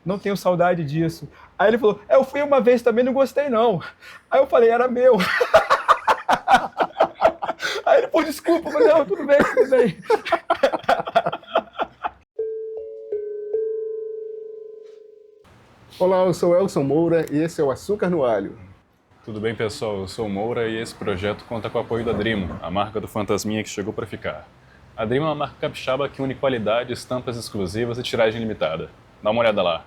não tenho saudade disso. Aí ele falou, eu fui uma vez também, não gostei não. Aí eu falei, era meu. Aí ele, pô, desculpa, mas não, tudo bem, tudo bem. Olá, eu sou Elson Moura e esse é o Açúcar no Alho. Tudo bem, pessoal? Eu sou o Moura e esse projeto conta com o apoio da Drimo, a marca do Fantasminha que chegou para ficar. A Drimo é uma marca capixaba que une qualidade, estampas exclusivas e tiragem limitada. Dá uma olhada lá.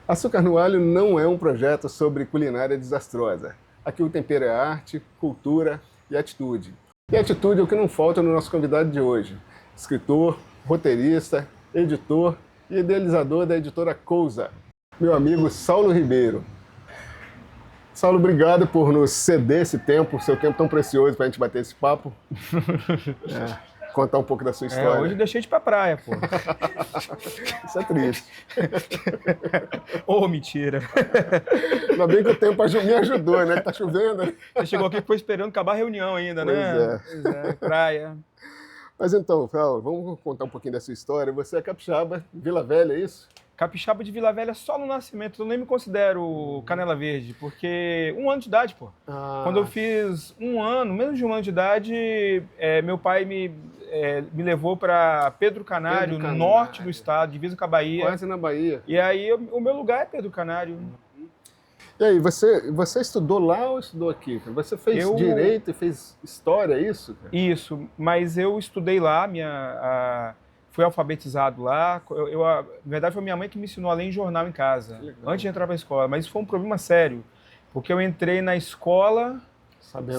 Açúcar no Alho não é um projeto sobre culinária desastrosa. Aqui o tempero é arte, cultura e atitude. E atitude é o que não falta no nosso convidado de hoje. Escritor, roteirista, editor e idealizador da editora Cousa, meu amigo Saulo Ribeiro. Saulo, obrigado por nos ceder esse tempo, seu tempo tão precioso para a gente bater esse papo. Contar um pouco da sua história. Hoje eu deixei de ir pra praia, pô. Isso é triste. Ô, mentira. Ainda bem que o tempo me ajudou, né? Tá chovendo. Né? Você chegou aqui e ficou esperando acabar a reunião ainda, né? Pois é, praia. Mas então, Saulo, vamos contar um pouquinho da sua história. Você é capixaba, Vila Velha, é isso? Capixaba de Vila Velha só no nascimento, eu nem me considero Canela Verde, porque 1 ano de idade, pô. Quando eu fiz 1 ano, menos de 1 ano de idade, meu pai me levou para Pedro Canário, no norte do estado, divisa com a Bahia. Quase na Bahia. E aí o meu lugar é Pedro Canário. E aí, você estudou lá ou estudou aqui? Você fez direito e fez história, é isso? Isso, mas eu estudei lá, fui alfabetizado lá. Na verdade, foi minha mãe que me ensinou a ler em jornal em casa, antes de entrar para a escola. Mas isso foi um problema sério, porque eu entrei na escola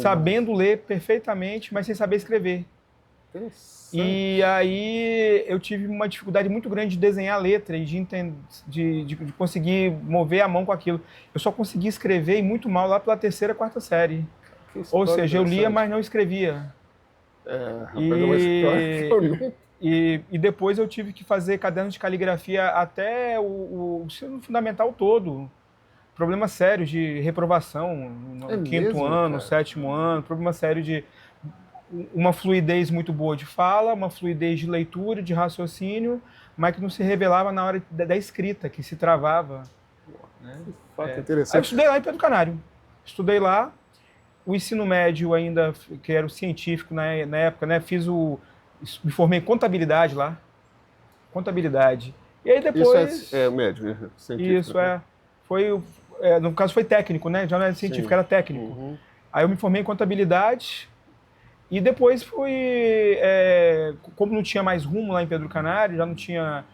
sabendo ler perfeitamente, mas sem saber escrever. E aí eu tive uma dificuldade muito grande de desenhar a letra e de conseguir mover a mão com aquilo. Eu só consegui escrever e muito mal lá pela 3ª, 4ª série. Ou seja, eu lia, mas não escrevia. E depois eu tive que fazer cadernos de caligrafia até o ensino fundamental todo. Problemas sérios de reprovação no 5º ano, 7º ano, problema sério de uma fluidez muito boa de fala, uma fluidez de leitura, de raciocínio, mas que não se revelava na hora da escrita, que se travava. Interessante. Aí eu estudei lá em Pedro Canário. Estudei lá, o ensino médio ainda, que era o científico na época, né? Me formei em contabilidade lá. Contabilidade. E aí depois... Isso é médio, científico. Isso, no caso foi técnico, né? Já não era científico, era técnico. Uhum. Aí eu me formei em contabilidade e depois como não tinha mais rumo lá em Pedro Canário, já não tinha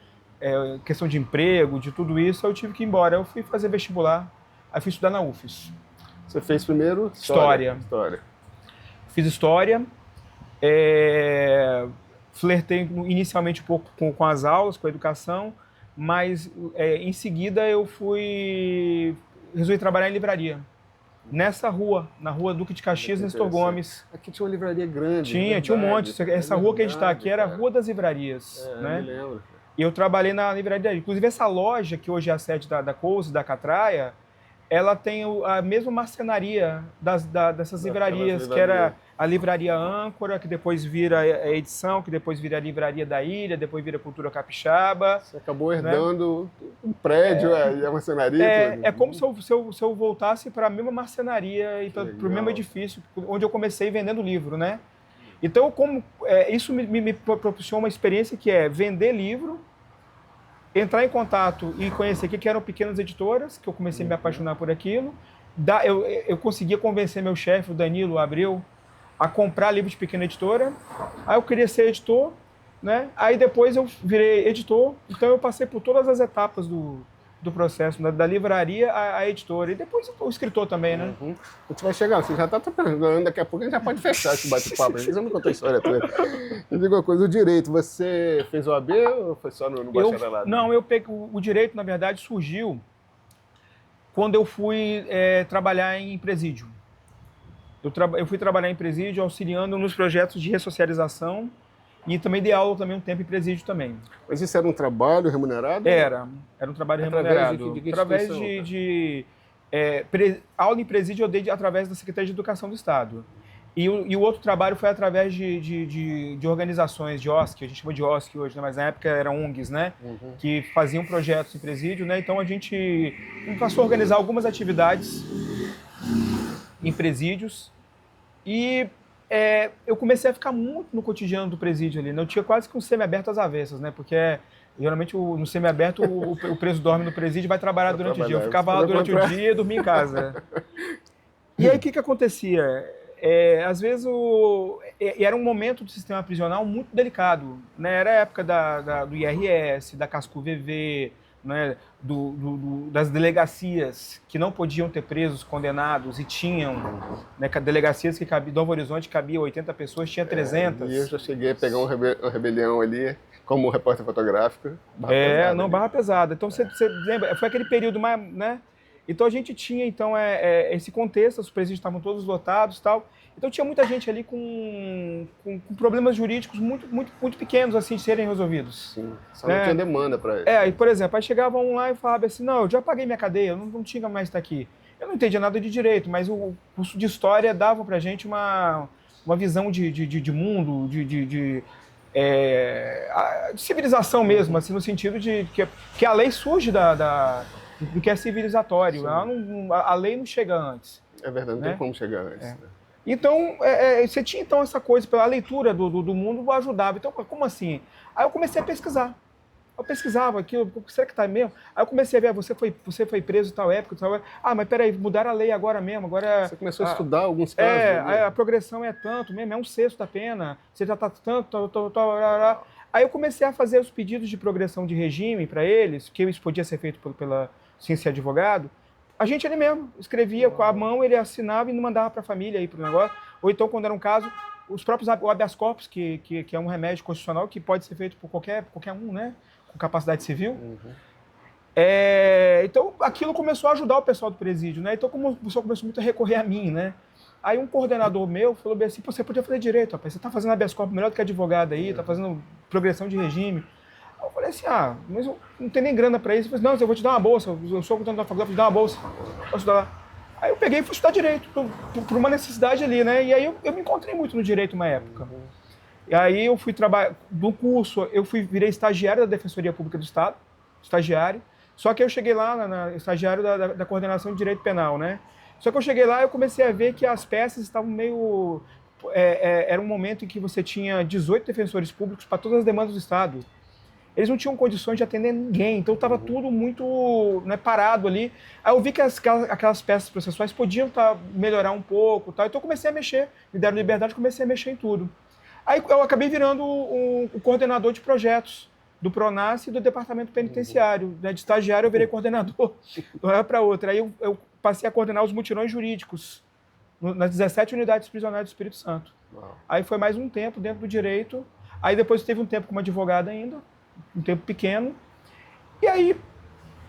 questão de emprego, de tudo isso, eu tive que ir embora. Eu fui fazer vestibular, aí fui estudar na UFES. Você fez primeiro? História. Fiz História. Flertei inicialmente um pouco com as aulas, com a educação, mas em seguida eu resolvi trabalhar em livraria. Nessa rua, na rua Duque de Caxias, Nestor Gomes. Aqui tinha uma livraria grande. Tinha um monte. Essa rua que a gente está aqui era a Rua das Livrarias. Né? Eu me lembro. E eu trabalhei na livraria. Inclusive essa loja, que hoje é a sede da Cousa, da Catraia, ela tem a mesma marcenaria dessas livrarias, que era a Livraria Âncora, que depois vira a Edição, que depois vira a Livraria da Ilha, depois vira a Cultura Capixaba. Você acabou herdando um prédio e a marcenaria? É como se eu voltasse para a mesma marcenaria e para o mesmo edifício, onde eu comecei vendendo livro, né? Então, isso me proporcionou uma experiência que é vender livro, entrar em contato e conhecer o que eram pequenas editoras, que eu comecei a me apaixonar por aquilo. Eu conseguia convencer meu chefe, o Danilo Abreu, a comprar livros de pequena editora. Aí eu queria ser editor, né? Aí depois eu virei editor. Então eu passei por todas as etapas do processo, da livraria à editora. E depois o escritor também, né? Uhum. A gente vai chegar, você já está perguntando, daqui a pouco a gente já pode fechar esse bate-papo. Você não contou a história toda. Eu digo uma coisa, o direito, você fez o AB ou foi só no bacharelado? Não, eu peguei o direito, na verdade, surgiu quando eu fui trabalhar em presídio. Eu fui trabalhar em presídio, auxiliando nos projetos de ressocialização e também dei aula também um tempo em presídio também. Mas isso era um trabalho remunerado? Era um trabalho remunerado. Através aula em presídio eu dei através da Secretaria de Educação do Estado. E o outro trabalho foi através de organizações, de OSC, a gente chama de OSC hoje, né? Mas na época eram ONGs, né? Que faziam projetos em presídio, né? Então a gente passou a organizar algumas atividades em presídios e eu comecei a ficar muito no cotidiano do presídio ali, né? Eu tinha quase que um semi-aberto às avessas, né? Porque geralmente no semi-aberto o preso dorme no presídio e vai trabalhar durante o dia. Eu ficava lá durante o dia e dormia em casa. E aí o que acontecia? Às vezes era um momento do sistema prisional muito delicado, né? Era a época do IRS, da Cascu-VV, né? Das delegacias que não podiam ter presos condenados e tinham, né? Delegacias que cabiam, Novo Horizonte cabia 80 pessoas, tinha 300. E eu já cheguei a pegar uma rebelião ali, como repórter fotográfico. Barra pesada. Então você lembra, foi aquele período mais, né? Então a gente tinha esse contexto, os presídios estavam todos lotados e tal. Então tinha muita gente ali com problemas jurídicos muito pequenos assim de serem resolvidos. Sim, só não tinha demanda para isso. E, por exemplo, aí chegava um lá e falava assim, não, eu já paguei minha cadeia, eu não tinha mais estar aqui. Eu não entendia nada de direito, mas o curso de história dava pra gente uma visão de mundo, de civilização mesmo, assim, no sentido de que a lei surge do que é civilizatório. A lei não chega antes. É verdade, não tem como chegar antes. Né? Então, você tinha então essa coisa, a leitura do mundo ajudava. Então, como assim? Aí eu comecei a pesquisar. Eu pesquisava aquilo, será que tá mesmo? Aí eu comecei a ver, você foi preso em tal época, mas peraí, mudaram a lei agora mesmo. Você começou a estudar alguns casos. A progressão é tanto mesmo, é 1/6 da pena, você já está tanto. Aí eu comecei a fazer os pedidos de progressão de regime para eles, que isso podia ser feito pela ciência de advogado. A gente ali mesmo escrevia com a mão, ele assinava e não mandava para a família aí para o negócio. Ou então, quando era um caso, os próprios habeas corpus, que é um remédio constitucional que pode ser feito por qualquer um, né? Com capacidade civil. Então, aquilo começou a ajudar o pessoal do presídio, né? Então, como o pessoal começou muito a recorrer a mim, né? Aí um coordenador meu falou bem assim, você podia fazer direito, rapaz, você está fazendo habeas corpus melhor do que advogado aí, está fazendo progressão de regime. Aí eu falei assim, mas eu não tenho nem grana para isso. Eu falei, não, eu vou te dar uma bolsa, eu sou coordenador da faculdade, vou te dar uma bolsa, posso estudar lá. Aí eu peguei e fui estudar direito, por uma necessidade ali, né? E aí eu me encontrei muito no direito uma época. E aí eu fui trabalhar, do curso, virei estagiário da Defensoria Pública do Estado, estagiário, só que eu cheguei lá, estagiário da Coordenação de Direito Penal, né? Só que eu cheguei lá e eu comecei a ver que as peças estavam meio... era um momento em que você tinha 18 defensores públicos para todas as demandas do Estado. Eles não tinham condições de atender ninguém, então estava tudo muito, né, parado ali. Aí eu vi que aquelas peças processuais podiam melhorar um pouco, então eu comecei a mexer, me deram liberdade, comecei a mexer em tudo. Aí eu acabei virando o coordenador de projetos do Pronas e do Departamento Penitenciário. Né? De estagiário eu virei coordenador, de uma hora para outra. Aí eu passei a coordenar os mutirões jurídicos nas 17 unidades prisionais do Espírito Santo. Uau. Aí foi mais um tempo dentro do direito. Aí depois teve um tempo como advogado ainda, um tempo pequeno. E aí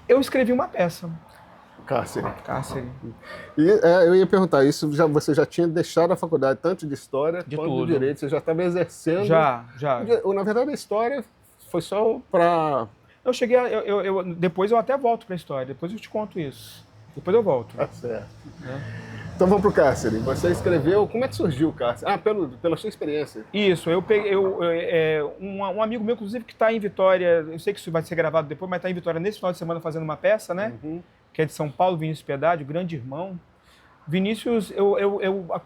eu escrevi uma peça. Cárcere. E eu ia perguntar, você já tinha deixado a faculdade tanto de História quanto de Direito? Você já estava exercendo? Já. Na verdade, a História foi só para... Eu cheguei, depois eu até volto para a História, depois eu te conto isso. Depois eu volto. Tá certo. Então vamos para o Cárcere. Você escreveu, como é que surgiu o Cárcere? Pela sua experiência. Isso, um amigo meu, inclusive, que está em Vitória, eu sei que isso vai ser gravado depois, mas está em Vitória nesse final de semana fazendo uma peça, né? Que é de São Paulo, Vinícius Piedade, o grande irmão. Vinícius, eu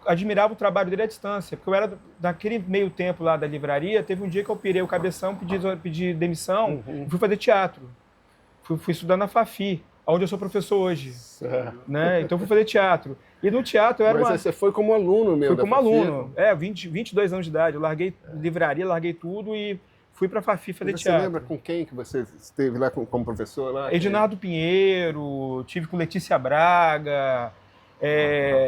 admirava o trabalho dele à distância, porque eu era daquele meio tempo lá da livraria, teve um dia que eu pirei o cabeção, pedi demissão, fui fazer teatro. Fui estudar na Fafi, onde eu sou professor hoje. Né? Então fui fazer teatro. E no teatro eu era Mas você foi como aluno mesmo? Fui como aluno, 22 anos de idade, eu larguei livraria, larguei tudo e fui para a Fafi fazer teatro. Você lembra com quem que você esteve lá como professor? Lá? Edinardo Pinheiro, tive com Letícia Braga,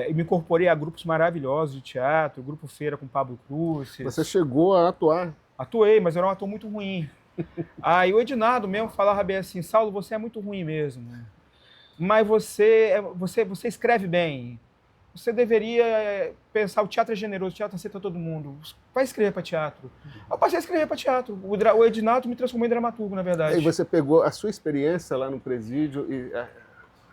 me incorporei a grupos maravilhosos de teatro, Grupo Feira com Pablo Cruz. Você chegou a atuar? Atuei, mas eu era um ator muito ruim. Aí o Edinardo mesmo falava bem assim, Saulo, você é muito ruim mesmo, mas você escreve bem. Você deveria pensar, o teatro é generoso, o teatro aceita todo mundo. Vai escrever para teatro. Eu passei a escrever para teatro. O Edinardo me transformou em dramaturgo, na verdade. E você pegou a sua experiência lá no presídio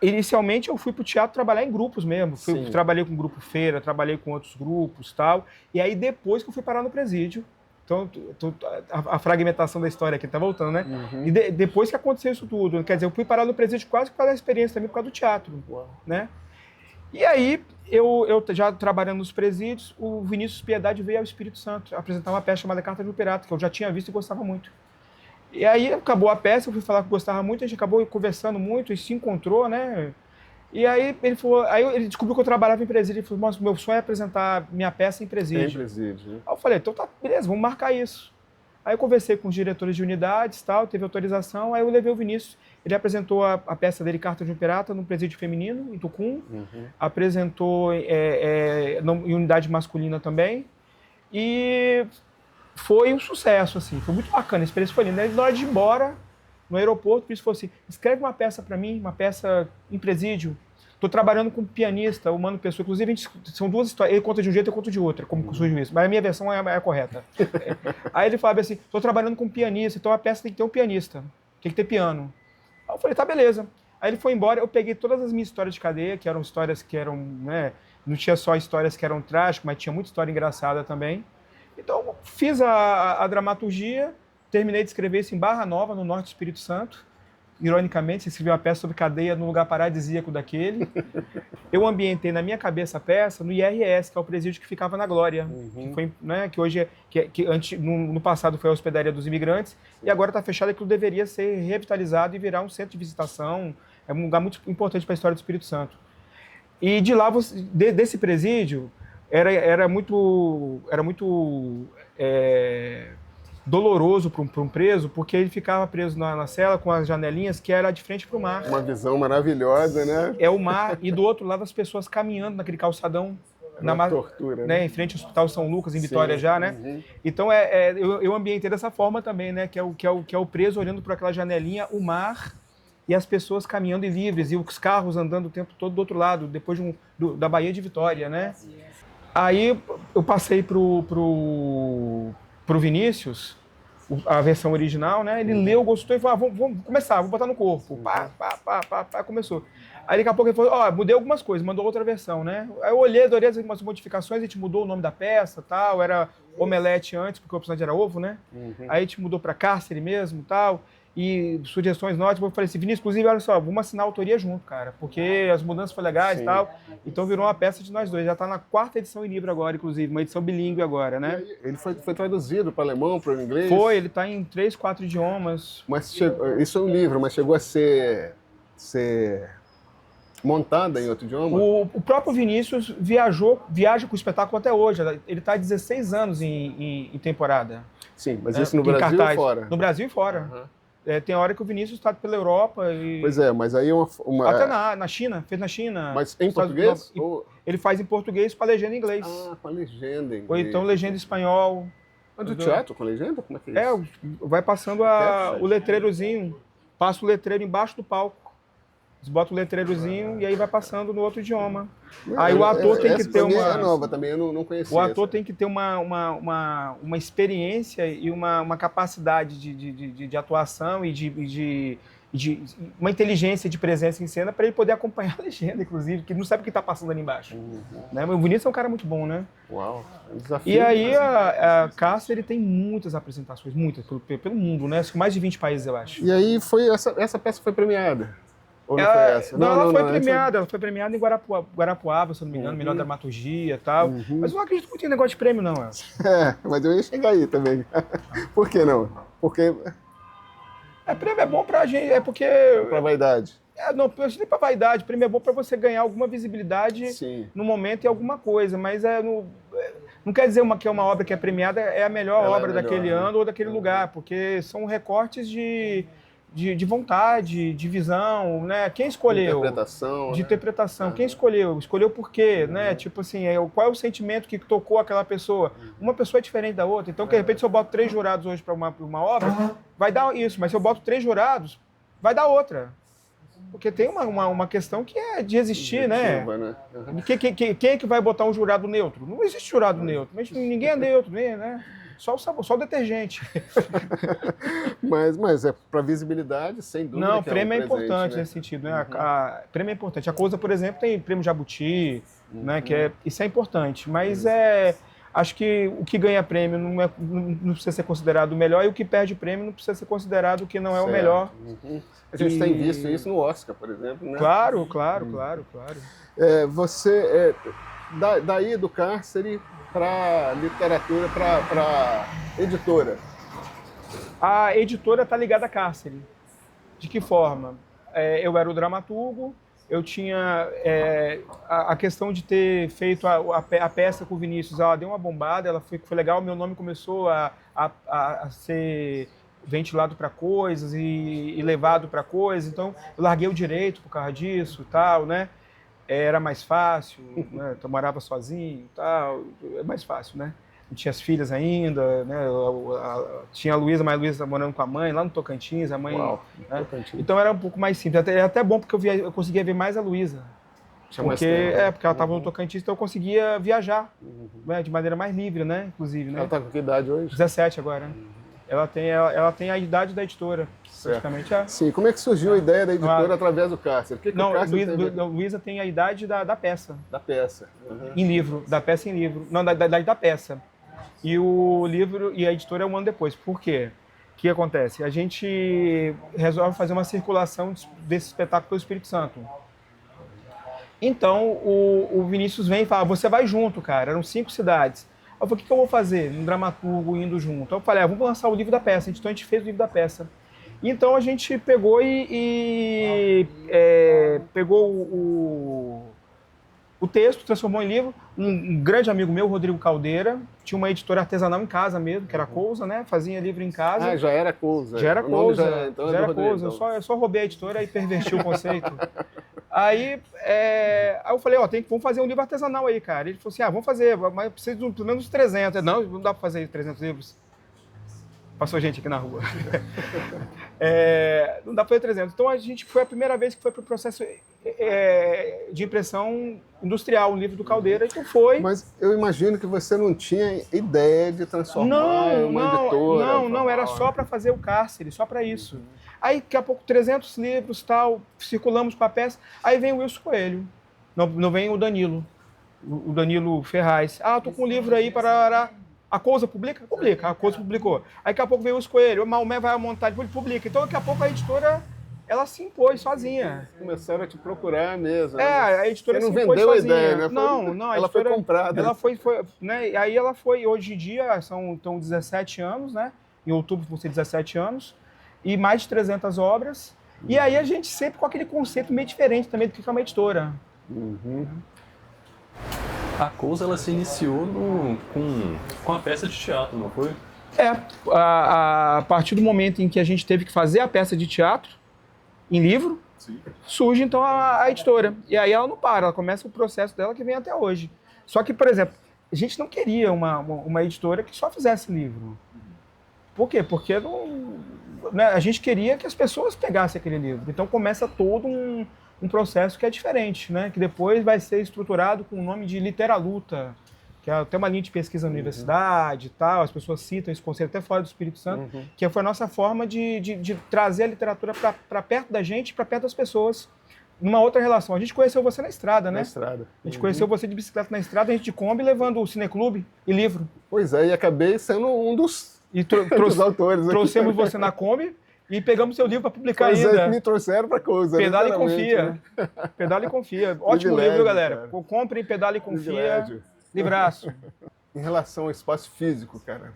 e Inicialmente eu fui para o teatro trabalhar em grupos mesmo. Trabalhei com o grupo Feira, trabalhei com outros grupos e tal. E aí depois que eu fui parar no presídio. Então, a fragmentação da história aqui tá voltando, né? Uhum. E depois que aconteceu isso tudo, quer dizer, eu fui parar no presídio quase por causa da experiência também, por causa do teatro, né? E aí, eu já trabalhando nos presídios, o Vinícius Piedade veio ao Espírito Santo apresentar uma peça chamada Carta de um Pirata, que eu já tinha visto e gostava muito. E aí, acabou a peça, eu fui falar que gostava muito, a gente acabou conversando muito e se encontrou, né? E aí ele falou, aí ele descobriu que eu trabalhava em presídio, ele falou, nossa, meu sonho é apresentar minha peça em presídio. Em presídio, né? Aí eu falei, então tá, beleza, vamos marcar isso. Aí eu conversei com os diretores de unidades, tal, teve autorização, aí eu levei o Vinícius, ele apresentou a peça dele, Carta de um Pirata, no presídio feminino, em Tucum, apresentou em unidade masculina também, e foi um sucesso, assim, foi muito bacana, a experiência foi linda. Aí, na hora de ir embora, no aeroporto, o falou assim, escreve uma peça para mim, uma peça em presídio. Estou trabalhando com um pianista, o Mano Pessoa. Inclusive, são duas histórias. Ele conta de um jeito, eu conto de outra, como surgiu isso. Mas a minha versão é a correta. Aí ele falava assim, estou trabalhando com um pianista, então a peça tem que ter um pianista. Tem que ter piano. Aí eu falei, tá, beleza. Aí ele foi embora, eu peguei todas as minhas histórias de cadeia, que eram histórias que eram, né, não tinha só histórias que eram trágicas, mas tinha muita história engraçada também. Então, fiz a dramaturgia, terminei de escrever isso em Barra Nova, no norte do Espírito Santo. Ironicamente, escrevi uma peça sobre cadeia num lugar paradisíaco daquele. Eu ambientei na minha cabeça a peça no IRS, que é o presídio que ficava na Glória, que foi, né, que hoje no passado foi a hospedaria dos imigrantes, e agora está fechado, e aquilo deveria ser revitalizado e virar um centro de visitação. É um lugar muito importante para a história do Espírito Santo. E de lá, desse presídio, era muito doloroso para um preso, porque ele ficava preso na cela com as janelinhas que era de frente para o mar. Uma visão maravilhosa, né? É o mar, e do outro lado as pessoas caminhando naquele calçadão. Uma tortura, né? Em frente ao Hospital São Lucas, em Vitória já, né? Então eu ambientei dessa forma também, né? Que é o preso olhando por aquela janelinha, o mar e as pessoas caminhando livres, e os carros andando o tempo todo do outro lado, depois da Baía de Vitória, né? Aí eu passei pro Vinícius, a versão original, né? Ele leu, gostou e falou, vamos começar, vou botar no corpo. Começou. Aí daqui a pouco ele falou, mudei algumas coisas, mandou outra versão, né? Aí eu olhei, adorei algumas modificações, a gente mudou o nome da peça, tal, era Omelete antes, porque o personagem era ovo, né? Aí a gente mudou para Cárcere mesmo, tal, e sugestões ótimas. Eu falei assim, Vinícius, inclusive, olha só, vamos assinar a autoria junto, cara, porque as mudanças foram legais e tal. Então virou uma peça de nós dois. Já está na 4ª edição em livro agora, inclusive, uma edição bilíngue agora, né? Ele foi traduzido para alemão, para o inglês? Foi, ele está em 3, 4 idiomas. Mas isso é um livro, mas chegou a ser montada em outro idioma? O próprio Vinícius viaja com o espetáculo até hoje. Ele está há 16 anos em temporada. Sim, mas isso no Brasil ou fora? No Brasil e fora. Tem hora que o Vinícius está pela Europa. Pois é, mas aí até na China, fez na China. Mas em português? Ele faz em português com a legenda em inglês. Ah, com a legenda em inglês. Ou então legenda em espanhol. Mas do teatro com legenda? Como é que é isso? Vai passando o letreirozinho. Passa o letreiro embaixo do palco. Eles botam o letreirozinho e aí vai passando no outro idioma. Aí o ator tem que ter uma... É nova também, eu não conhecia. O ator tem que ter uma experiência e uma capacidade de atuação e de uma inteligência de presença em cena para ele poder acompanhar a legenda, inclusive, que não sabe o que está passando ali embaixo. Né? Mas o Vinícius é um cara muito bom, né? Uau, é um desafio. E aí a Cárcere tem muitas apresentações, muitas, pelo mundo, né? Mais de 20 países, eu acho. E aí essa peça foi premiada? Ou não foi essa? Ela foi premiada. Ela foi premiada em Guarapuava, se eu não me engano, melhor dramaturgia e tal. Mas eu não acredito muito em negócio de prêmio, não. Mas eu ia chegar aí também. Por que não? Porque... prêmio é bom pra gente, porque... Pra vaidade. Não, eu nem pra vaidade. Prêmio é bom pra você ganhar alguma visibilidade no momento e alguma coisa, mas não quer dizer que é uma obra que é premiada é a melhor obra daquele ano ou daquele lugar, porque são recortes de vontade, de visão, né? Quem escolheu? De interpretação. Quem escolheu? Escolheu por quê, né? Tipo assim, qual é o sentimento que tocou aquela pessoa? Uma pessoa é diferente da outra. Então, de repente, se eu boto 3 jurados hoje para uma obra, vai dar isso. Mas se eu boto 3 jurados, vai dar outra. Porque tem uma questão que é de existir, né? Quem é que vai botar um jurado neutro? Não existe jurado neutro. Ninguém é neutro, né? Só o sabor, só o detergente. Mas é para visibilidade, sem dúvida. Não, o que prêmio é um presente, importante né? nesse sentido, né? Prêmio é importante. A Cousa, por exemplo, tem prêmio Jabuti, né? Isso é importante. Mas acho que o que ganha prêmio não precisa ser considerado o melhor e o que perde prêmio não precisa ser considerado o que não é o melhor. A gente tem visto isso no Oscar, por exemplo, né? Claro. Você, daí do cárcere para literatura, para editora. A editora está ligada à cárcere. De que forma? Eu era o dramaturgo, eu tinha a questão de ter feito a peça com o Vinícius, ela deu uma bombada, ela foi legal, meu nome começou a ser ventilado para coisas e levado para coisas, então eu larguei o direito por causa disso e tal, né? Era mais fácil, né? Eu morava sozinho e tal, é mais fácil, né? Não tinha as filhas ainda, né? Tinha a Luísa, mas a Luísa morando com a mãe, lá no Tocantins, a mãe... Uau, né? Tocantins. Então era um pouco mais simples, era até bom porque eu conseguia ver mais a Luísa. Porque ela estava no Tocantins, então eu conseguia viajar, né? De maneira mais livre, né? Inclusive, né? Ela está com que idade hoje? 17 agora. Ela tem a idade da editora, praticamente. Sim, como é que surgiu a ideia da editora através do cárcere? Não, Luísa tem a idade da peça. Da peça. Em livro, da peça em livro. Não, da idade da peça. E o livro e a editora é um ano depois. Por quê? O que acontece? A gente resolve fazer uma circulação desse espetáculo pelo Espírito Santo. Então, o Vinícius vem e fala, você vai junto, cara. Eram 5 cidades. Eu falei, o que eu vou fazer? Um dramaturgo indo junto. Então eu falei, vamos lançar o livro da peça. Então a gente fez o livro da peça. Então a gente pegou pegou o texto, transformou em livro. Um grande amigo meu, Rodrigo Caldeira, tinha uma editora artesanal em casa mesmo, que era a Cousa, né? Fazia livro em casa. Ah, já era Cousa. Já era Cousa. Já era Cousa. Eu só roubei a editora e perverti o conceito. Aí eu falei, vamos fazer um livro artesanal aí, cara. Ele falou assim, vamos fazer, mas precisa de pelo menos 300. Não dá para fazer 300 livros. Passou gente aqui na rua. Não dá para fazer 300. Então a gente foi a primeira vez que foi para o processo de impressão industrial, um livro do Caldeira, então foi. Mas eu imagino que você não tinha ideia de transformar uma editora. Não, era só para fazer o cárcere, só para isso. Aí, daqui a pouco, 300 livros, tal, circulamos com a peça. Aí vem o Wilson Coelho, não vem o Danilo, o Danilo Ferraz. Tô com um livro aí para... A Cousa publica? Publica, a Cousa publicou. Aí, daqui a pouco vem o Wilson Coelho, o Maomé vai montar, publica. Então, daqui a pouco, a editora, ela se impôs sozinha. Começaram a te procurar mesmo. A editora se impôs sozinha. Você não vendeu a ideia, né? Não, ela foi comprada. Ela foi, né? E aí ela foi, hoje em dia, então 17 anos, né? Em outubro vão ser 17 anos. E mais de 300 obras. E aí a gente sempre com aquele conceito meio diferente também do que é uma editora. A Cousa, ela se iniciou com a peça de teatro, não foi? A partir do momento em que a gente teve que fazer a peça de teatro, em livro, surge então a editora. E aí ela não para, ela começa o processo dela que vem até hoje. Só que, por exemplo, a gente não queria uma editora que só fizesse livro. Por quê? Porque a gente queria que as pessoas pegassem aquele livro. Então começa todo um processo que é diferente, né? Que depois vai ser estruturado com o nome de Literaluta, que é até uma linha de pesquisa na universidade e tal, as pessoas citam esse conceito até fora do Espírito Santo, que foi a nossa forma de trazer a literatura para perto da gente, para perto das pessoas, numa outra relação. A gente conheceu você na estrada, né? Na estrada. A gente conheceu você de bicicleta na estrada, a gente de Kombi levando o Cineclube e livro. Pois é, e acabei sendo um dos autores. Trouxemos você na Kombi e pegamos seu livro para publicar ainda. Me trouxeram para Cousa. Pedala e Confia. Né? Pedala e Confia. Ótimo livro, galera. Cara. Comprem Pedala e Confia. Livraço. Em relação ao espaço físico, cara.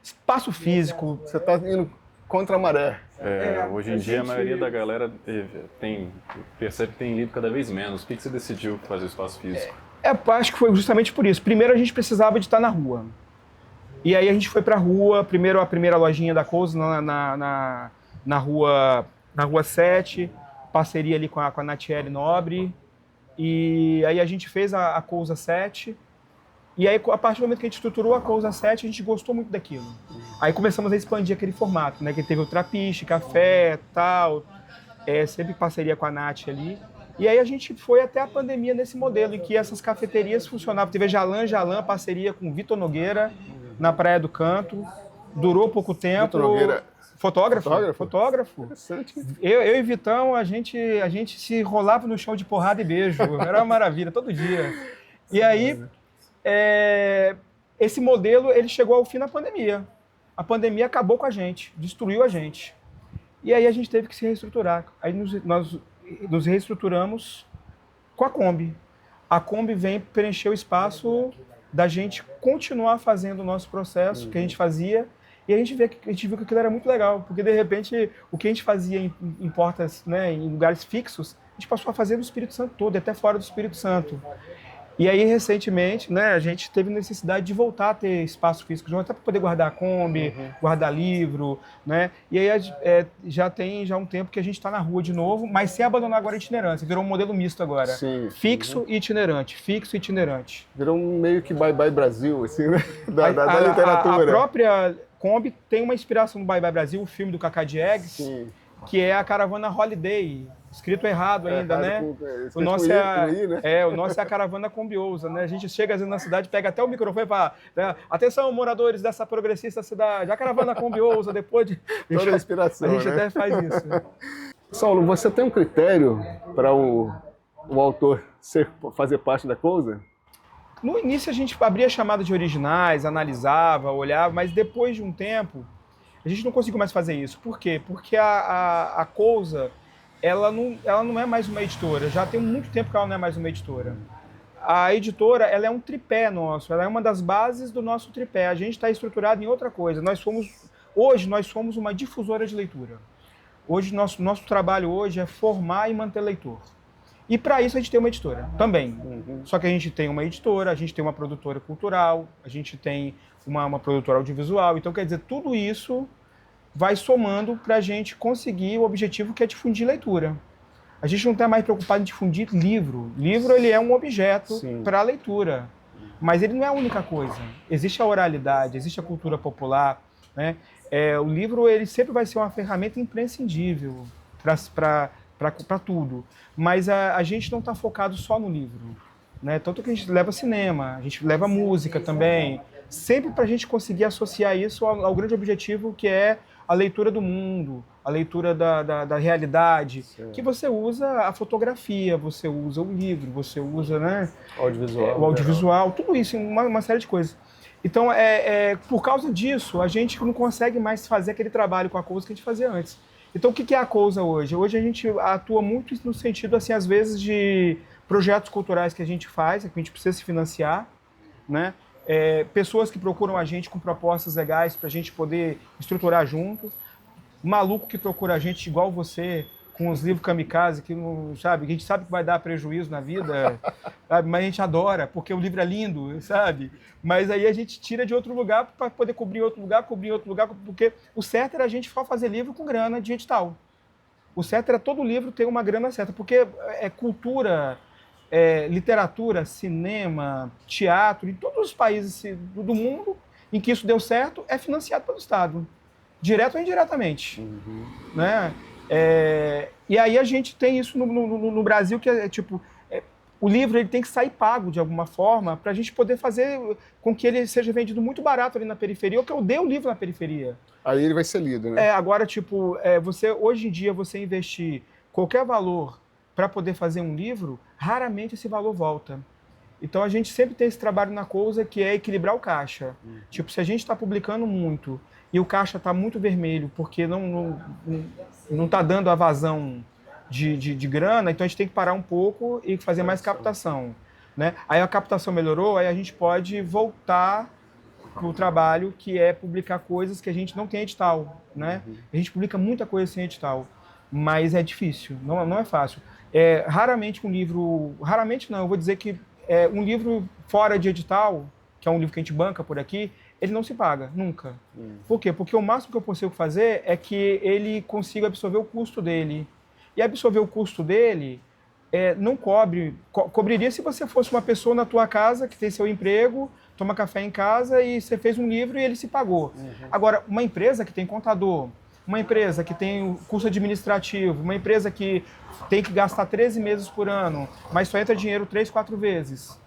Espaço físico. Você está indo contra a maré. Hoje em dia a maioria da galera percebe que tem lido cada vez menos. Por que você decidiu fazer o espaço físico? Acho que foi justamente por isso. Primeiro a gente precisava de estar na rua. E aí a gente foi para a rua, primeiro a primeira lojinha da Cousa na rua 7, parceria ali com a Natiele Nobre. E aí a gente fez a Cousa 7. E aí, a partir do momento que a gente estruturou a Cousa 7, a gente gostou muito daquilo. Aí começamos a expandir aquele formato, né? Que teve o trapiche, café, tal, sempre parceria com a Nath ali. E aí a gente foi até a pandemia nesse modelo, em que essas cafeterias funcionavam. Teve a Jalan, parceria com o Vitor Nogueira, na Praia do Canto, durou pouco tempo. Vitor Nogueira. Fotógrafo? Fotógrafo. Interessante. Eu e Vitão, a gente se rolava no chão de porrada e beijo. Era uma maravilha, todo dia. E aí, esse modelo, ele chegou ao fim na pandemia. A pandemia acabou com a gente, destruiu a gente. E aí a gente teve que se reestruturar. Aí nós nos reestruturamos com a Kombi. A Kombi vem preencher o espaço da gente continuar fazendo o nosso processo que a gente fazia. E a gente viu que aquilo era muito legal, porque de repente o que a gente fazia em portas, né, em lugares fixos, a gente passou a fazer no Espírito Santo todo, até fora do Espírito Santo. E aí, recentemente, né, a gente teve necessidade de voltar a ter espaço físico, até para poder guardar a Kombi, guardar livro, né? E aí já tem um tempo que a gente está na rua de novo, mas sem abandonar agora a itinerância. Virou um modelo misto agora. Sim. Fixo e itinerante, fixo e itinerante. Virou um meio que Bye Bye Brasil, assim, né? Da literatura. A própria Kombi tem uma inspiração no Bye Bye Brasil, o filme do Cacá Diegues, que é a caravana Holiday. Escrito errado ainda, né? O nosso o nosso é a caravana Combiosa, né? A gente chega às vezes na cidade, pega até o microfone e fala, né? Atenção, moradores dessa progressista cidade, a caravana Combiosa, depois de... Toda a inspiração, a gente até faz isso. Né? Saulo, você tem um critério para o autor fazer parte da coisa? No início a gente abria chamada de originais, analisava, olhava, mas depois de um tempo, a gente não conseguiu mais fazer isso. Por quê? Porque a coisa... Ela não é mais uma editora, já tem muito tempo que ela não é mais uma editora. A editora, ela é um tripé nosso, ela é uma das bases do nosso tripé. A gente está estruturado em outra coisa. Hoje nós somos uma difusora de leitura. Hoje, nosso trabalho hoje é formar e manter leitor. E para isso a gente tem uma editora também. Só que a gente tem uma editora, a gente tem uma produtora cultural, a gente tem uma produtora audiovisual. Então, quer dizer, tudo isso vai somando para a gente conseguir o objetivo que é difundir leitura. A gente não está mais preocupado em difundir livro. Livro ele é um objeto para a leitura, mas ele não é a única coisa. Existe a oralidade, existe a cultura popular, né? O livro ele sempre vai ser uma ferramenta imprescindível para tudo, mas a gente não está focado só no livro, né? Tanto que a gente leva cinema, a gente leva música também, sempre para a gente conseguir associar isso ao grande objetivo que é a leitura do mundo, a leitura da realidade, que você usa a fotografia, você usa o livro, você usa, né, o audiovisual, tudo isso, uma série de coisas. Então, por causa disso, a gente não consegue mais fazer aquele trabalho com a Cousa que a gente fazia antes. Então, o que é a Cousa hoje? Hoje a gente atua muito no sentido, assim, às vezes, de projetos culturais que a gente faz, que a gente precisa se financiar, né? Pessoas que procuram a gente com propostas legais para a gente poder estruturar junto. Maluco que procura a gente igual você, com os livros kamikaze, que não sabe, que a gente sabe que vai dar prejuízo na vida, sabe? Mas a gente adora, porque o livro é lindo, sabe? Mas aí a gente tira de outro lugar para poder cobrir outro lugar, porque o certo era a gente só fazer livro com grana de edital. O certo era todo livro ter uma grana certa, porque é cultura... literatura, cinema, teatro, em todos os países do mundo em que isso deu certo, é financiado pelo Estado, direto ou indiretamente. Né? E aí a gente tem isso no Brasil, que é tipo, o livro ele tem que sair pago de alguma forma para a gente poder fazer com que ele seja vendido muito barato ali na periferia, ou que eu dê o livro na periferia. Aí ele vai ser lido, né? Agora, tipo, hoje em dia, você investir qualquer valor para poder fazer um livro, raramente esse valor volta. Então a gente sempre tem esse trabalho na Cousa, que é equilibrar o caixa. Tipo, se a gente está publicando muito e o caixa está muito vermelho porque não está dando a vazão de grana, então a gente tem que parar um pouco e fazer mais captação. Né? Aí a captação melhorou, aí a gente pode voltar para o trabalho que é publicar coisas que a gente não tem edital. Né? A gente publica muita coisa sem edital, mas é difícil, não é fácil. Raramente um livro... Raramente não, eu vou dizer que um livro fora de edital, que é um livro que a gente banca por aqui, ele não se paga, nunca. Por quê? Porque o máximo que eu consigo fazer é que ele consiga absorver o custo dele. E absorver o custo dele não cobriria se você fosse uma pessoa na tua casa que tem seu emprego, toma café em casa e você fez um livro e ele se pagou. Agora, uma empresa que tem contador, uma empresa que tem o custo administrativo, uma empresa que tem que gastar 13 meses por ano, mas só entra dinheiro 3, 4 vezes.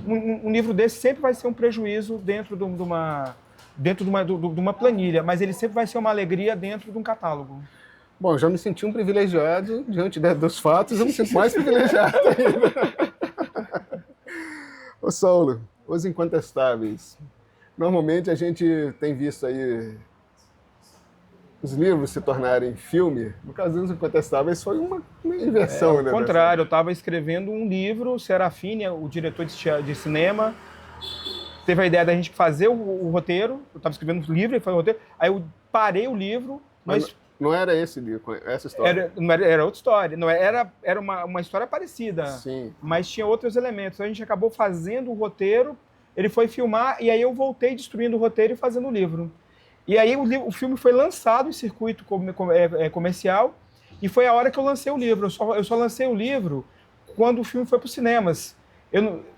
um livro desse sempre vai ser um prejuízo dentro de uma planilha, mas ele sempre vai ser uma alegria dentro de um catálogo. Bom, já me senti um privilegiado diante dos fatos, eu me sinto mais privilegiado ainda. Ô Saulo, Os Incontestáveis. Normalmente a gente tem visto aí os livros se tornarem filme. No caso dos Incontestáveis foi uma inversão, né? Ao contrário, eu estava escrevendo um livro, o Serafine, o diretor de cinema, teve a ideia da gente fazer o roteiro, eu estava escrevendo um livro, ele foi o roteiro, aí eu parei o livro, mas não era esse livro, essa história? Era outra história, não era uma história parecida, sim, mas tinha outros elementos. Então a gente acabou fazendo o roteiro, ele foi filmar, e aí eu voltei destruindo o roteiro e fazendo o livro. E aí o filme foi lançado em circuito comercial, e foi a hora que eu lancei o livro. Eu só lancei o livro quando o filme foi para os cinemas.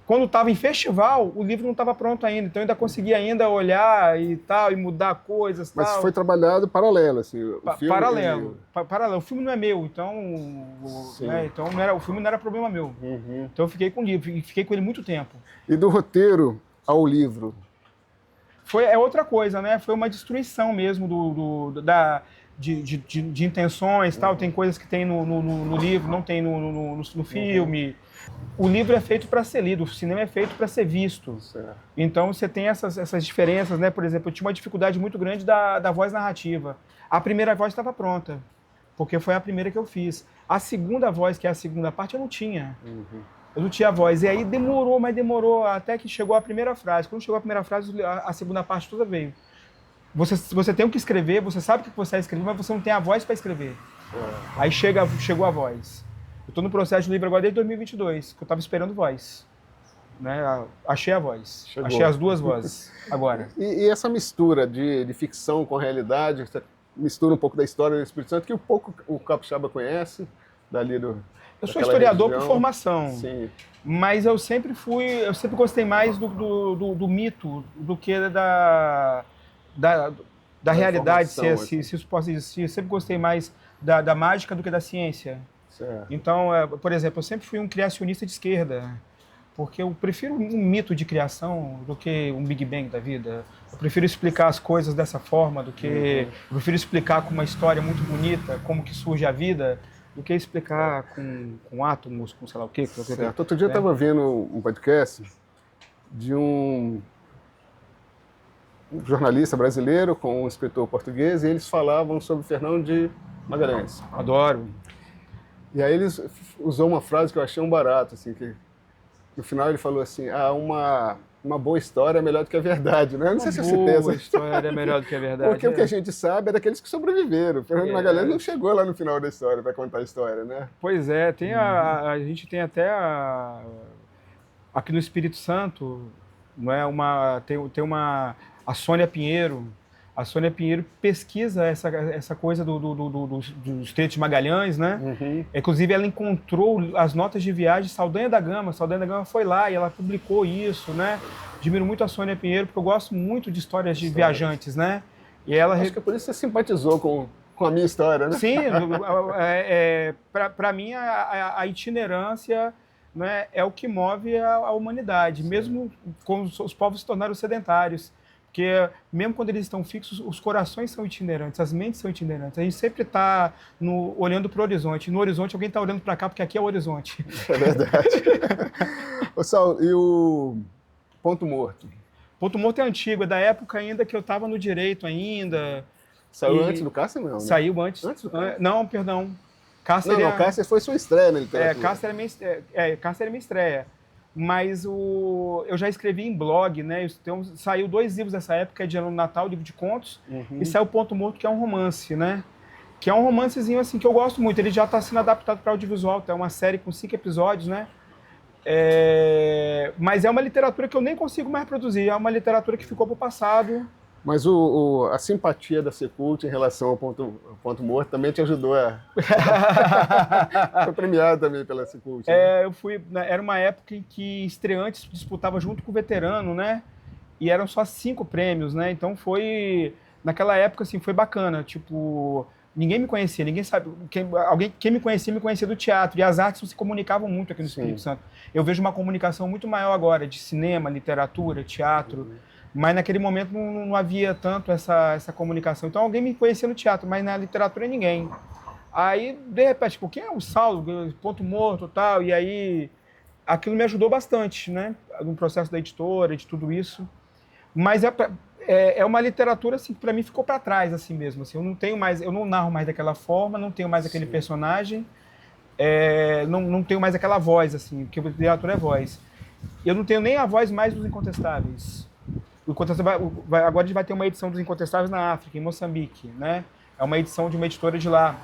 Quando estava em festival, o livro não estava pronto ainda, então eu ainda conseguia ainda olhar e tal, e mudar coisas. Mas tal. foi trabalhado paralelo, assim, o filme... Paralelo. O filme não é meu, então, né, então o filme não era problema meu. Uhum. Então eu fiquei com o livro, e fiquei com ele muito tempo. E do roteiro ao livro? É outra coisa, né? Foi uma destruição mesmo de intenções, tal. Tem coisas que tem no livro, não tem no filme. O livro é feito para ser lido, o cinema é feito para ser visto. Certo. Então você tem essas diferenças, né? Por exemplo, eu tinha uma dificuldade muito grande da voz narrativa. A primeira voz estava pronta, porque foi a primeira que eu fiz. A segunda voz, que é a segunda parte, eu não tinha. Uhum. Eu não tinha voz. E aí demorou, até que chegou a primeira frase. Quando chegou a primeira frase, a segunda parte toda veio. Você tem o que escrever, você sabe o que você vai escrever, mas você não tem a voz para escrever. Aí chegou a voz. Eu estou no processo de livro agora desde 2022, que eu estava esperando voz. Né? Achei a voz. Chegou. Achei as duas vozes agora. E essa mistura de ficção com realidade, você mistura um pouco da história do Espírito Santo, que pouco o capixaba conhece, dali do... Eu sou historiador região. por formação, Sim. mas eu sempre gostei mais do mito do que da realidade, se isso pode existir. Eu sempre gostei mais da mágica do que da ciência. Certo. Então, por exemplo, eu sempre fui um criacionista de esquerda, porque eu prefiro um mito de criação do que um Big Bang da vida. Eu prefiro explicar as coisas dessa forma do que... Eu prefiro explicar com uma história muito bonita como que surge a vida, do que explicar com átomos, com sei lá o quê. Certo. Outro dia eu estava vendo um podcast de um jornalista brasileiro com um escritor português, e eles falavam sobre Fernão de Magalhães. Adoro. E aí eles usou uma frase que eu achei um barato, assim, que no final ele falou assim, uma boa história é melhor do que a verdade, né? Eu não sei se eu citei essa história é melhor do que a verdade. Porque o que a gente sabe é daqueles que sobreviveram. Fernando de Magalhães não chegou lá no final da história para contar a história, né? Pois é, a gente tem até aqui no Espírito Santo, não é a Sônia Pinheiro. A Sônia Pinheiro pesquisa essa coisa do Estreito de Magalhães, né? Uhum. Inclusive, ela encontrou as notas de viagem de Saldanha da Gama. Saldanha da Gama foi lá e ela publicou isso, né? Admiro muito a Sônia Pinheiro, porque eu gosto muito de histórias de viajantes, né? E ela... Acho que é por isso que você simpatizou com a minha história, né? Sim, para mim a itinerância, né, é o que move a humanidade, mesmo quando os povos se tornaram sedentários. Porque mesmo quando eles estão fixos, os corações são itinerantes, as mentes são itinerantes. A gente sempre está olhando para o horizonte. No horizonte, alguém está olhando para cá, porque aqui é o horizonte. É verdade. Ô, Saulo, e o Ponto Morto? Ponto Morto é antigo, é da época ainda que eu estava no direito ainda. Saiu antes do Cássio, não? Né? Saiu antes. Antes do Cássio? Não, perdão. Cássio Cássio foi sua estreia na literatura. Cássio era minha estreia. Mas eu já escrevi em blog, né? Saiu 2 livros dessa época, de Ano do Natal, livro de contos, e saiu Ponto Morto, que é um romance, né? Que é um romancezinho assim que eu gosto muito. Ele já está sendo adaptado para audiovisual, é uma série com 5 episódios, né? Mas é uma literatura que eu nem consigo mais produzir, é uma literatura que ficou para o passado. Mas a simpatia da Secult em relação ao Ponto Morto também te ajudou a... Foi premiado também pela Secult. Né? Era uma época em que estreantes disputavam junto com o veterano, né? E eram só 5 prêmios, né? Então naquela época, assim, foi bacana. Tipo, Ninguém me conhecia, ninguém sabe. Quem me conhecia do teatro. E as artes se comunicavam muito aqui no Espírito Santo. Eu vejo uma comunicação muito maior agora, de cinema, literatura, teatro. Mas naquele momento não havia tanto essa comunicação. Então alguém me conhecia no teatro, mas na literatura ninguém. Aí, de repente, tipo, quem é o Saulo? Ponto Morto e tal. E aí, aquilo me ajudou bastante, né? No processo da editora, de tudo isso. Mas é uma literatura assim, que para mim ficou para trás assim mesmo. Assim, eu não narro mais daquela forma, não tenho mais aquele personagem, não tenho mais aquela voz assim, porque a literatura é voz. Eu não tenho nem a voz mais dos Incontestáveis. Agora a gente vai ter uma edição dos Incontestáveis na África, em Moçambique, né? É uma edição de uma editora de lá.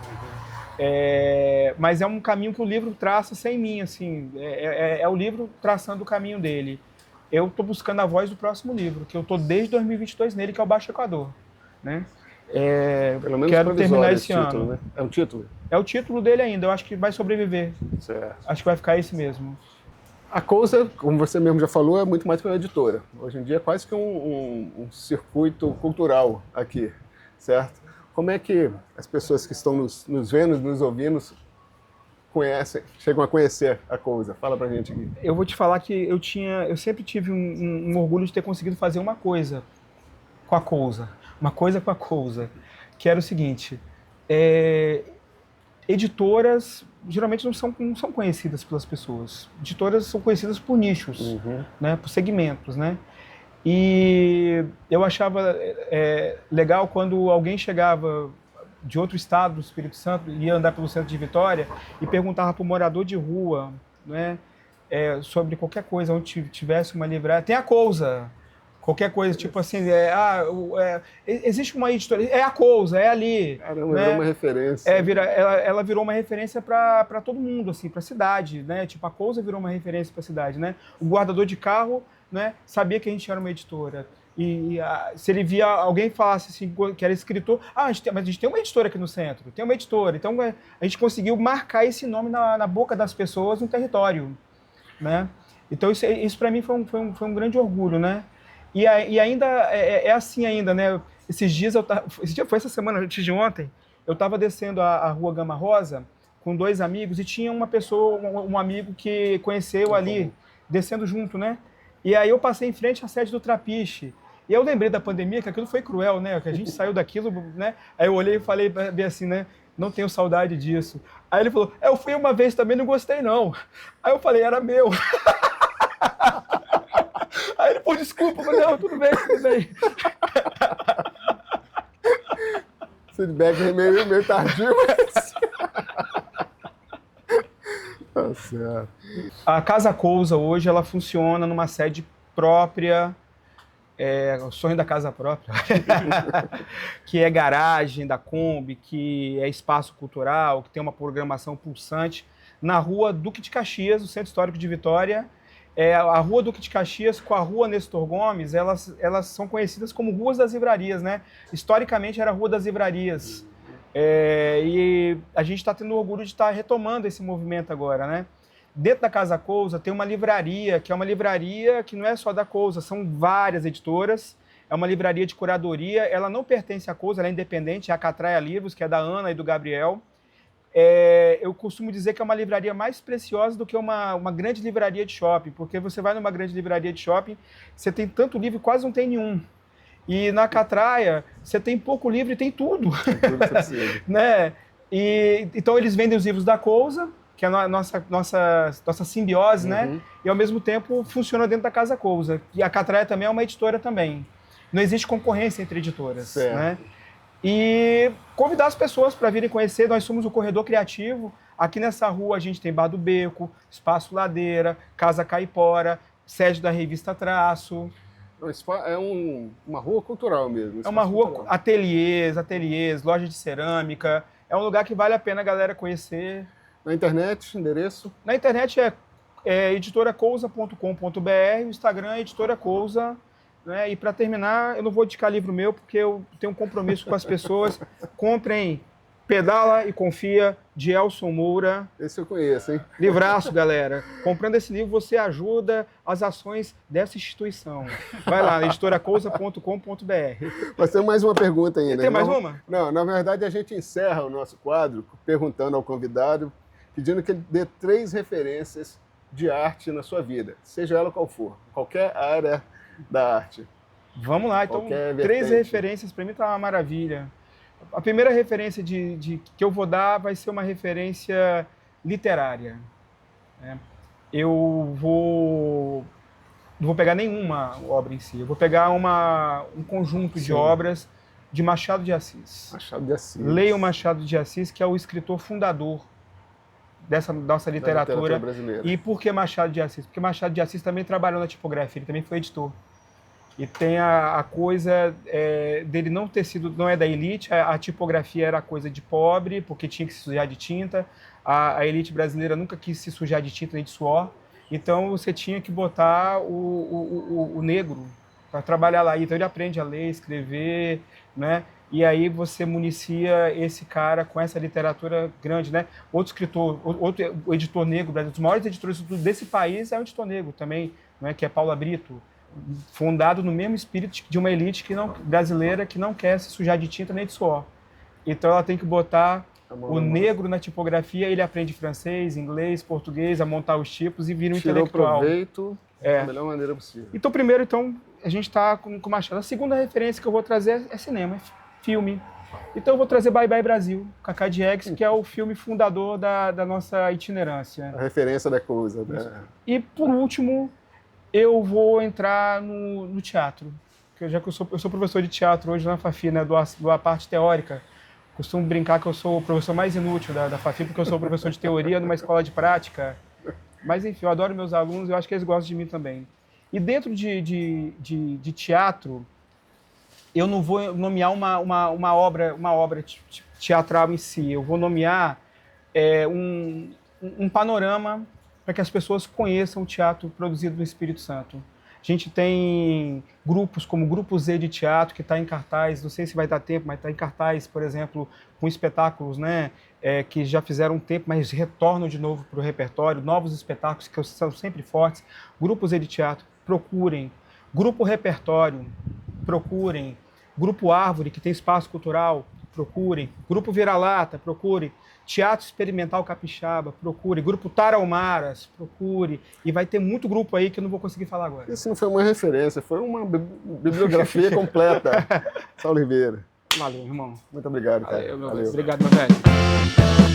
Mas é um caminho que o livro traça sem mim, assim. É o livro traçando o caminho dele. Eu estou buscando a voz do próximo livro, que eu estou desde 2022 nele, que é o Baixo Equador, né? Pelo menos quero terminar esse título, ano. Né? É um título? É o título dele ainda, eu acho que vai sobreviver. Certo. Acho que vai ficar esse mesmo. A Cousa, como você mesmo já falou, é muito mais que uma editora. Hoje em dia é quase que um circuito cultural aqui, certo? Como é que as pessoas que estão nos vendo, nos ouvindo, chegam a conhecer a Cousa? Fala pra gente aqui. Eu vou te falar que eu sempre tive um orgulho de ter conseguido fazer uma coisa com a Cousa. Uma coisa com a Cousa, que era o seguinte, editoras geralmente não são conhecidas pelas pessoas. Editoras são conhecidas por nichos, né, por segmentos, né? E eu achava legal quando alguém chegava de outro estado do Espírito Santo, ia andar pelo centro de Vitória e perguntava para o morador de rua, né, sobre qualquer coisa, onde tivesse uma livraria. Tem a Cousa, qualquer coisa, tipo assim, existe uma editora, é a Cousa, é ali. Caramba, né? Virou uma referência. Ela virou uma referência para todo mundo, assim, para a cidade, né? Tipo, a Cousa virou uma referência para a cidade, né? O guardador de carro, né, sabia que a gente era uma editora. Se ele via alguém falasse assim, que era escritor, mas a gente tem uma editora aqui no centro, tem uma editora. Então a gente conseguiu marcar esse nome na boca das pessoas no território, né? Então isso para mim foi um grande orgulho, né? E ainda é assim ainda, né? Esse dia foi essa semana, antes de ontem, eu estava descendo a rua Gama Rosa com 2 amigos e tinha uma pessoa, um amigo que conheceu ali, descendo junto, né? E aí eu passei em frente à sede do Trapiche. E eu lembrei da pandemia, que aquilo foi cruel, né? Que a gente saiu daquilo, né? Aí eu olhei e falei bem assim, né? Não tenho saudade disso. Aí ele falou, eu fui uma vez também, não gostei não. Aí eu falei, era meu. Aí ele, pô, desculpa, mas não, tudo bem. Feedback meio tardio, mas... Tá certo. A Casa Cousa hoje, ela funciona numa sede própria, o sonho da casa própria, que é garagem da Kombi, que é espaço cultural, que tem uma programação pulsante, na rua Duque de Caxias, o Centro Histórico de Vitória. A rua Duque de Caxias com a rua Nestor Gomes, elas são conhecidas como Ruas das Livrarias, né? Historicamente era a Rua das Livrarias. E a gente está tendo orgulho de estar retomando esse movimento agora, né? Dentro da Casa Cousa tem uma livraria, que é uma livraria que não é só da Cousa, são várias editoras. É uma livraria de curadoria, ela não pertence à Cousa, ela é independente, é a Catraia Livros, que é da Ana e do Gabriel. Eu costumo dizer que é uma livraria mais preciosa do que uma grande livraria de shopping, porque você vai numa grande livraria de shopping, você tem tanto livro, quase não tem nenhum. E na Catraia, você tem pouco livro e tem tudo. Né? Então eles vendem os livros da Cousa, que é a nossa simbiose, né? E ao mesmo tempo funciona dentro da Casa Cousa. E a Catraia também é uma editora também. Não existe concorrência entre editoras, né? E convidar as pessoas para virem conhecer. Nós somos o Corredor Criativo. Aqui nessa rua a gente tem Bar do Beco, Espaço Ladeira, Casa Caipora, sede da revista Traço. É uma rua cultural mesmo. É uma rua, ateliês, loja de cerâmica. É um lugar que vale a pena a galera conhecer. Na internet, endereço? Na internet é editoracousa.com.br, o Instagram é editoracousa. Né? E para terminar, eu não vou indicar livro meu, porque eu tenho um compromisso com as pessoas. Comprem Pedala e Confia, de Elson Moura. Esse eu conheço, hein? Livraço, galera. Comprando esse livro, você ajuda as ações dessa instituição. Vai lá, editoracousa.com.br. Mas tem mais uma pergunta ainda. Tem mais uma? Não, na verdade a gente encerra o nosso quadro perguntando ao convidado, pedindo que ele dê 3 referências de arte na sua vida, seja ela qual for, qualquer área da arte. Vamos lá, então, 3 referências, para mim tá uma maravilha. A primeira referência que eu vou dar vai ser uma referência literária. Né? Eu não vou pegar nenhuma obra em si, eu vou pegar um conjunto de obras de Machado de Assis. Machado de Assis. Leia o Machado de Assis, que é o escritor fundador dessa nossa literatura brasileira. E por que Machado de Assis? Porque Machado de Assis também trabalhou na tipografia, ele também foi editor. E tem a coisa dele não ter sido, não é da elite, a tipografia era coisa de pobre, porque tinha que se sujar de tinta, a elite brasileira nunca quis se sujar de tinta nem de suor, então você tinha que botar o negro para trabalhar lá. Então ele aprende a ler, escrever, né? E aí você municia esse cara com essa literatura grande, né? Outro escritor, outro editor negro, um dos maiores editores desse país é um editor negro também, né? Que é Paula Brito, fundado no mesmo espírito de uma elite brasileira que não quer se sujar de tinta nem de suor. Então ela tem que botar o negro na tipografia, ele aprende francês, inglês, português, a montar os tipos e vira um intelectual. Tirou proveito da melhor maneira possível. Então, primeiro, a gente está com o Machado. A segunda referência que eu vou trazer é cinema, é filme. Então eu vou trazer Bye Bye Brasil, Cacá Diegues, que é o filme fundador da nossa itinerância. A referência da coisa. Né? E, por último, eu vou entrar no teatro. Já que eu sou professor de teatro hoje na Fafi, né, da parte teórica. Costumo brincar que eu sou o professor mais inútil da Fafi, porque eu sou professor de teoria numa escola de prática. Mas, enfim, eu adoro meus alunos e eu acho que eles gostam de mim também. E dentro de teatro, eu não vou nomear uma obra teatral em si. Eu vou nomear um panorama para que as pessoas conheçam o teatro produzido no Espírito Santo. A gente tem grupos como o Grupo Z de Teatro, que está em cartaz, não sei se vai dar tempo, mas está em cartaz, por exemplo, com espetáculos, né, que já fizeram um tempo, mas retornam de novo para o repertório, novos espetáculos que são sempre fortes. Grupo Z de Teatro, procurem. Grupo Repertório, procurem. Grupo Árvore, que tem espaço cultural, procurem. Grupo Vira-Lata, procure. Teatro Experimental Capixaba, procure. Grupo Taraumaras, procure. E vai ter muito grupo aí que eu não vou conseguir falar agora. Isso não foi uma referência, foi uma bibliografia completa. Saulo Ribeiro. Valeu, irmão. Muito obrigado, cara. Valeu. Obrigado, meu velho.